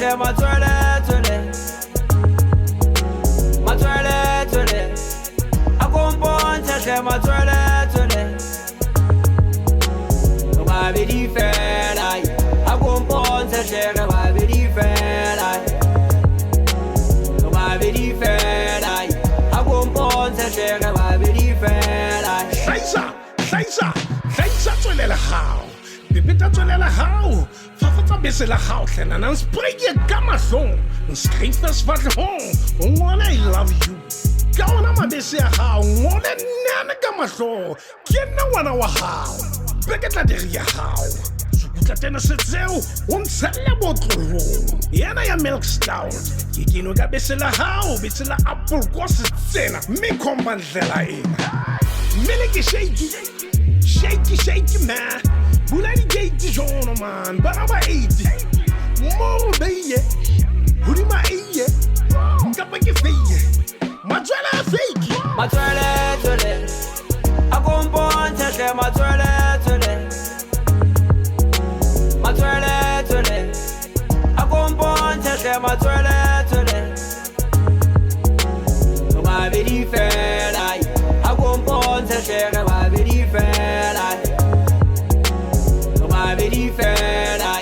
hle Matswele Matswele akompontshe hle Matswele babedi fela akompontshe hle re babedi fela akompontshe hle re babedi fela hlaisa tswelela hao pepeta tswelela hao fafatsa bese la hao hlena na spreye ka mahlong nscripta sfatlhong ngwana I love you ka ona mabese ya hao ngole nene ka mahlong ke nna ngwana wa hao beketla diri ya hao sukutla tena setseo o ntshelle botlolong yana ya milk stout ke keno ka bese la hao bese la apple ko setsena mme khomba ndlela ena mmele ke shaky man bula di gate jono man bana ba 80 mo beye hulima iye ngapa ke feye Matswele fake Matswele akompontshe hle Matswele akompontshe hle Matswele babedi fela akompontshe hle re babedi fela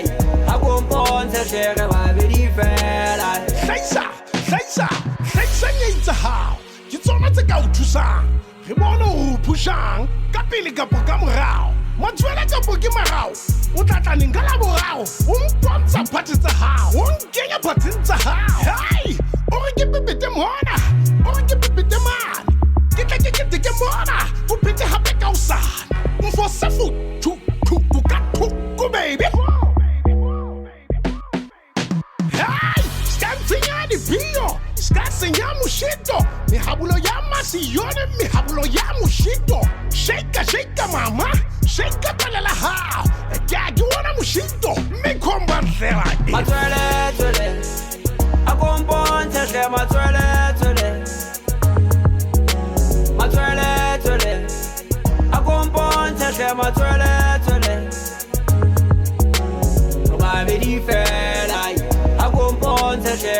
akompontshe hle re babedi fela hlaisa nyeitsa hao ke tsona tse ka o thusang re bone o pushang ka pele kapo ka morao Matswele kapo ke marao o tlatla neng ka la borao o mpontsha phathe tsa hao o nkenya phatheng tsa hao hei o re ke pepete mona o re ke pepete mane ke tla ke mona o phete hape ka osana mfo Sifu baby hey skantsenya di pio skatsenya mushito mihabulo ya masiyone mihabulo ya mushito shake mama shake palela hao ekagi wona mushito mikhomba ndlela Matswele akompontshe hle Matswele akompontshe hle Matswele babedi fela akompontshe hle